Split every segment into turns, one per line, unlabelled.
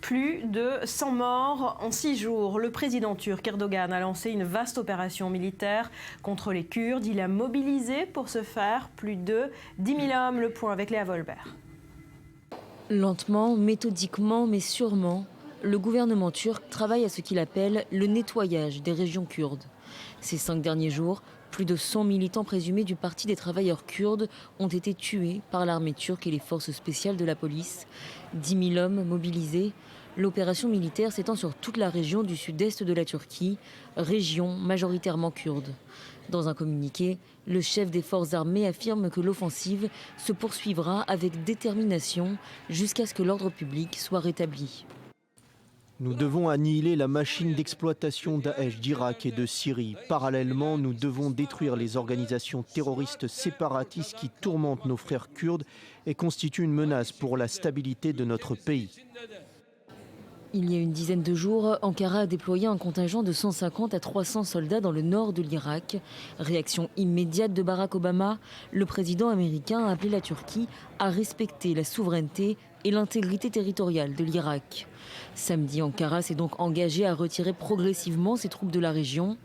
Plus de 100 morts en 6 jours. Le président turc Erdogan a lancé une vaste opération militaire contre les Kurdes. Il a mobilisé pour ce faire plus de 10 000 hommes. Le point avec Léa Volbert.
Lentement, méthodiquement, mais sûrement, le gouvernement turc travaille à ce qu'il appelle le nettoyage des régions kurdes. Ces 5 derniers jours, plus de 100 militants présumés du Parti des travailleurs kurdes ont été tués par l'armée turque et les forces spéciales de la police. 10 000 hommes mobilisés. L'opération militaire s'étend sur toute la région du sud-est de la Turquie, région majoritairement kurde. Dans un communiqué, le chef des forces armées affirme que l'offensive se poursuivra avec détermination jusqu'à ce que l'ordre public soit rétabli.
Nous devons annihiler la machine d'exploitation Daesh d'Irak et de Syrie. Parallèlement, nous devons détruire les organisations terroristes séparatistes qui tourmentent nos frères kurdes et constituent une menace pour la stabilité de notre pays.
Il y a une dizaine de jours, Ankara a déployé un contingent de 150 à 300 soldats dans le nord de l'Irak. Réaction immédiate de Barack Obama, le président américain a appelé la Turquie à respecter la souveraineté et l'intégrité territoriale de l'Irak. Samedi, Ankara s'est donc engagé à retirer progressivement ses troupes de la région.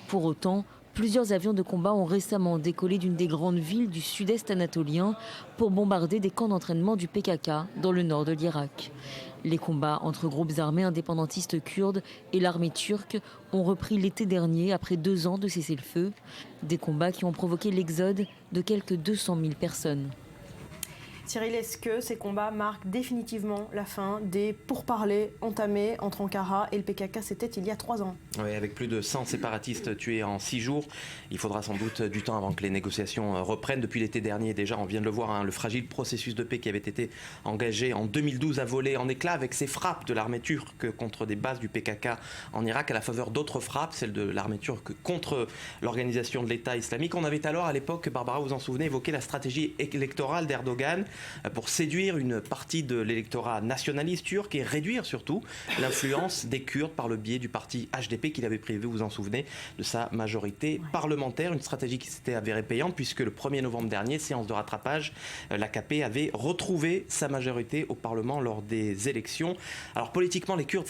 Pour autant, plusieurs avions de combat ont récemment décollé d'une des grandes villes du sud-est anatolien pour bombarder des camps d'entraînement du PKK dans le nord de l'Irak. Les combats entre groupes armés indépendantistes kurdes et l'armée turque ont repris l'été dernier après 2 ans de cessez-le-feu. Des combats qui ont provoqué l'exode de quelques 200 000 personnes.
Cyril, est-ce que ces combats marquent définitivement la fin des pourparlers entamés entre Ankara et le PKK? C'était il y a 3 ans.
Oui, avec plus de 100 séparatistes tués en 6 jours. Il faudra sans doute du temps avant que les négociations reprennent. Depuis l'été dernier déjà, on vient de le voir, le fragile processus de paix qui avait été engagé en 2012 a volé en éclats avec ces frappes de l'armée turque contre des bases du PKK en Irak à la faveur d'autres frappes, celles de l'armée turque contre l'organisation de l'État islamique. On avait alors à l'époque, Barbara, vous en souvenez, évoqué la stratégie électorale d'Erdogan pour séduire une partie de l'électorat nationaliste turc et réduire surtout l'influence des Kurdes par le biais du parti HDP qu'il avait privé, vous vous en souvenez, de sa majorité parlementaire. Une stratégie qui s'était avérée payante puisque le 1er novembre dernier, séance de rattrapage, l'AKP avait retrouvé sa majorité au Parlement lors des élections. Alors politiquement, les Kurdes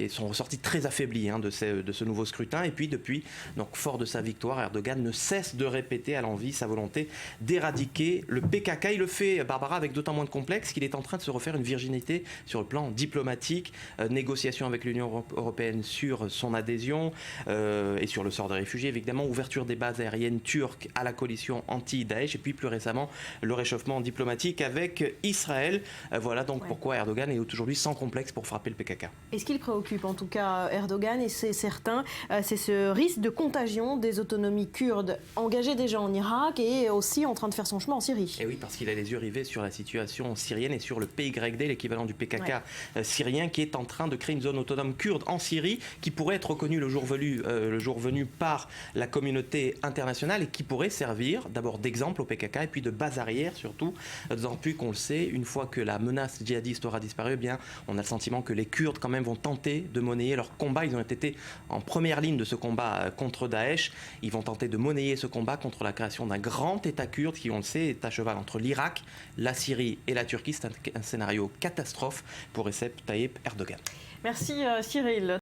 sont ressortis très affaiblis de ce nouveau scrutin. Et puis depuis, donc fort de sa victoire, Erdogan ne cesse de répéter à l'envi sa volonté d'éradiquer le PKK. Il le fait, Barbara, avec d'autant moins de complexe qu'il est en train de se refaire une virginité sur le plan diplomatique, négociation avec l'Union européenne sur son adhésion et sur le sort des réfugiés, évidemment, ouverture des bases aériennes turques à la coalition anti-Daesh et puis plus récemment le réchauffement diplomatique avec Israël. Voilà donc pourquoi Erdogan est aujourd'hui sans complexe pour frapper le PKK.
Et ce qui le préoccupe en tout cas Erdogan, et c'est certain, c'est ce risque de contagion des autonomies kurdes engagées déjà en Irak et aussi en train de faire son chemin en Syrie.
Et oui, parce qu'il a les yeux rivés sur la situation syrienne et sur le PYD, l'équivalent du PKK syrien, qui est en train de créer une zone autonome kurde en Syrie, qui pourrait être reconnue le jour venu par la communauté internationale et qui pourrait servir d'abord d'exemple au PKK et puis de base arrière surtout, d'autant plus qu'on le sait, une fois que la menace djihadiste aura disparu, eh bien, on a le sentiment que les Kurdes quand même vont tenter de monnayer leur combat. Ils ont été en première ligne de ce combat contre Daesh. Ils vont tenter de monnayer ce combat contre la création d'un grand État kurde qui, on le sait, est à cheval entre l'Irak, la Syrie et la Turquie. C'est un scénario catastrophe pour Recep Tayyip Erdogan.
Merci Cyril.